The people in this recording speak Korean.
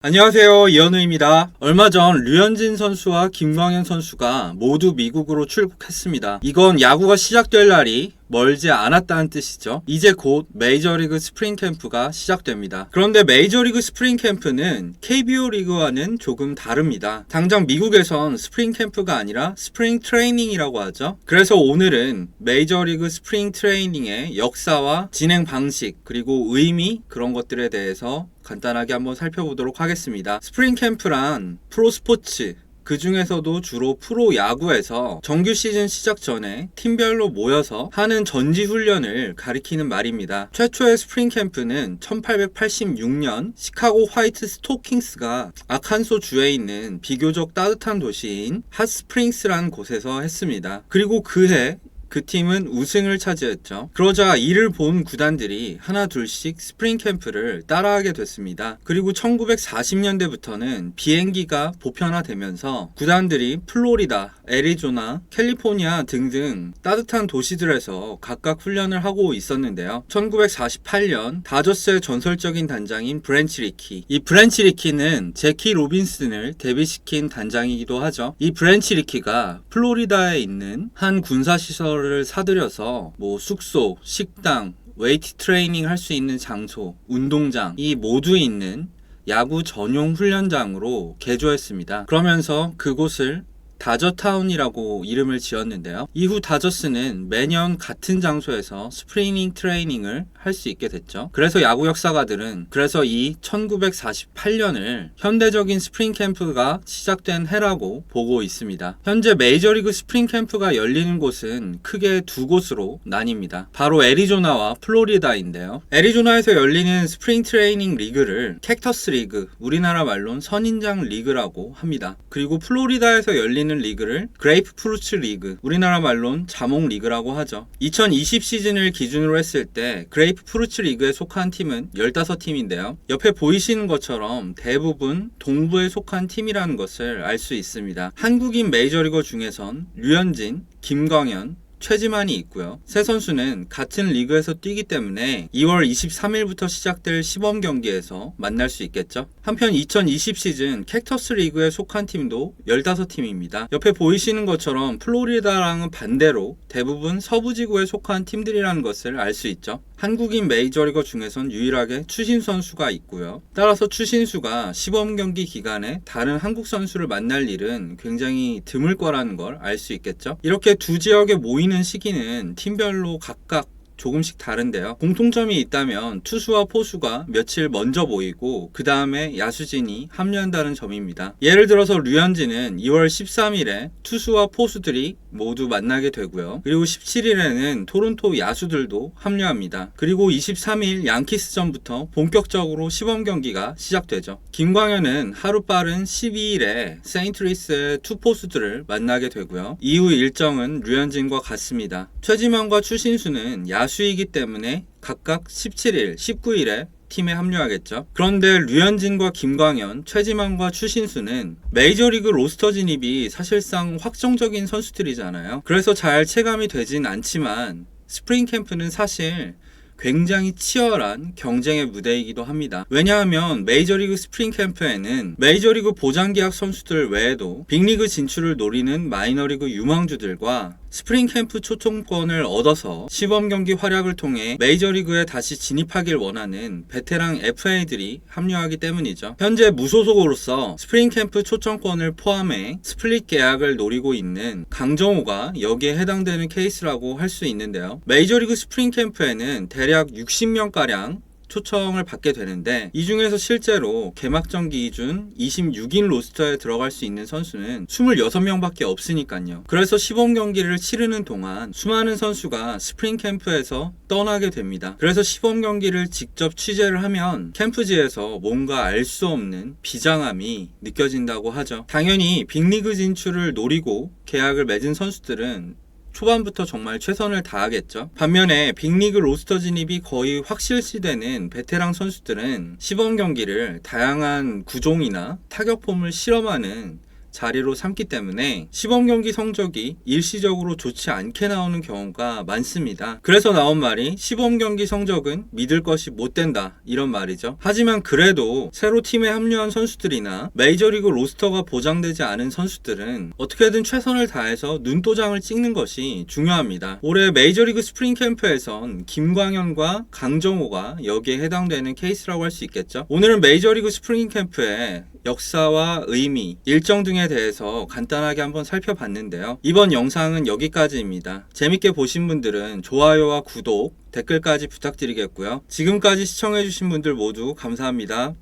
안녕하세요, 이현우입니다. 얼마 전 류현진 선수와 김광현 선수가 모두 미국으로 출국했습니다. 이건 야구가 시작될 날이 멀지 않았다는 뜻이죠. 이제 곧 메이저리그 스프링 캠프가 시작됩니다. 그런데 메이저리그 스프링 캠프는 KBO 리그와는 조금 다릅니다. 당장 미국에선 스프링 캠프가 아니라 스프링 트레이닝이라고 하죠. 그래서 오늘은 메이저리그 스프링 트레이닝의 역사와 진행 방식, 그리고 의미, 그런 것들에 대해서 간단하게 한번 살펴보도록 하겠습니다. 스프링 캠프란 프로스포츠, 그 중에서도 주로 프로야구에서 정규 시즌 시작 전에 팀별로 모여서 하는 전지훈련을 가리키는 말입니다. 최초의 스프링 캠프는 1886년 시카고 화이트 스토킹스가 아칸소 주에 있는 비교적 따뜻한 도시인 핫스프링스라는 곳에서 했습니다. 그리고 그해 그 팀은 우승을 차지했죠. 그러자 이를 본 구단들이 하나 둘씩 스프링 캠프를 따라하게 됐습니다. 그리고 1940년대부터는 비행기가 보편화되면서 구단들이 플로리다, 애리조나, 캘리포니아 등등 따뜻한 도시들에서 각각 훈련을 하고 있었는데요. 1948년 다저스의 전설적인 단장인 브랜치 리키, 이 브랜치 리키는 제키 로빈슨을 데뷔시킨 단장이기도 하죠. 이 브랜치 리키가 플로리다에 있는 한 군사시설 을 사들여서 숙소, 식당, 웨이트 트레이닝 할 수 있는 장소, 운동장 이 모두 있는 야구 전용 훈련장으로 개조했습니다. 그러면서 그곳을 다저타운이라고 이름을 지었는데요. 이후 다저스는 매년 같은 장소에서 스프링 트레이닝을 할 수 있게 됐죠. 그래서 야구 역사가들은 이 1948년을 현대적인 스프링 캠프가 시작된 해라고 보고 있습니다. 현재 메이저리그 스프링 캠프가 열리는 곳은 크게 두 곳으로 나뉩니다. 바로 애리조나와 플로리다인데요. 애리조나에서 열리는 스프링 트레이닝 리그를 캡터스 리그, 우리나라 말로는 선인장 리그라고 합니다. 그리고 플로리다에서 열리는 리그를 그레이프 프루츠 리그, 우리나라 말론 자몽 리그라고 하죠. 2020 시즌을 기준으로 했을 때 그레이프 프루츠 리그에 속한 팀은 15팀인데요. 옆에 보이시는 것처럼 대부분 동부에 속한 팀이라는 것을 알 수 있습니다. 한국인 메이저리거 중에선 류현진, 김광현, 최지만이 있고요. 세 선수는 같은 리그에서 뛰기 때문에 2월 23일부터 시작될 시범 경기에서 만날 수 있겠죠. 한편 2020 시즌 캡터스 리그에 속한 팀도 15팀입니다. 옆에 보이시는 것처럼 플로리다랑은 반대로 대부분 서부지구에 속한 팀들이라는 것을 알 수 있죠. 한국인 메이저리거 중에선 유일하게 추신 선수가 있고요. 따라서 추신수가 시범 경기 기간에 다른 한국 선수를 만날 일은 굉장히 드물 거라는 걸 알 수 있겠죠. 이렇게 두 지역에 모이는 시기는 팀별로 각각 조금씩 다른데요. 공통점이 있다면 투수와 포수가 며칠 먼저 모이고 그 다음에 야수진이 합류한다는 점입니다. 예를 들어서 류현진은 2월 13일에 투수와 포수들이 모두 만나게 되고요. 그리고 17일에는 토론토 야수들도 합류합니다. 그리고 23일 양키스전부터 본격적으로 시범 경기가 시작되죠. 김광현은 하루 빠른 12일에 세인트루이스의 투포수들을 만나게 되고요. 이후 일정은 류현진과 같습니다. 최지만과 추신수는 야수이기 때문에 각각 17일, 19일에 팀에 합류하겠죠. 그런데 류현진과 김광현, 최지만과 추신수는 메이저리그 로스터 진입이 사실상 확정적인 선수들이잖아요. 그래서 잘 체감이 되진 않지만 스프링 캠프는 사실 굉장히 치열한 경쟁의 무대이기도 합니다. 왜냐하면 메이저리그 스프링 캠프에는 메이저리그 보장계약 선수들 외에도 빅리그 진출을 노리는 마이너리그 유망주들과 스프링 캠프 초청권을 얻어서 시범 경기 활약을 통해 메이저리그에 다시 진입하길 원하는 베테랑 FA들이 합류하기 때문이죠. 현재 무소속으로서 스프링 캠프 초청권을 포함해 스플릿 계약을 노리고 있는 강정호가 여기에 해당되는 케이스라고 할 수 있는데요. 메이저리그 스프링 캠프에는 대략 60명가량 초청을 받게 되는데 이 중에서 실제로 개막전 기준 26인 로스터에 들어갈 수 있는 선수는 26명밖에 없으니까요. 그래서 시범 경기를 치르는 동안 수많은 선수가 스프링 캠프에서 떠나게 됩니다. 그래서 시범 경기를 직접 취재를 하면 캠프지에서 뭔가 알 수 없는 비장함이 느껴진다고 하죠. 당연히 빅리그 진출을 노리고 계약을 맺은 선수들은 초반부터 정말 최선을 다하겠죠. 반면에 빅리그 로스터 진입이 거의 확실시되는 베테랑 선수들은 시범 경기를 다양한 구종이나 타격폼을 실험하는 자리로 삼기 때문에 시범경기 성적이 일시적으로 좋지 않게 나오는 경우가 많습니다. 그래서 나온 말이 시범경기 성적은 믿을 것이 못 된다, 이런 말이죠. 하지만 그래도 새로 팀에 합류한 선수들이나 메이저리그 로스터가 보장되지 않은 선수들은 어떻게든 최선을 다해서 눈도장을 찍는 것이 중요합니다. 올해 메이저리그 스프링 캠프에선 김광현과 강정호가 여기에 해당되는 케이스라고 할 수 있겠죠. 오늘은 메이저리그 스프링 캠프의 역사와 의미, 일정 등에 대해서 간단하게 한번 살펴봤는데요. 이번 영상은 여기까지입니다. 재밌게 보신 분들은 좋아요와 구독, 댓글까지 부탁드리겠고요. 지금까지 시청해주신 분들 모두 감사합니다.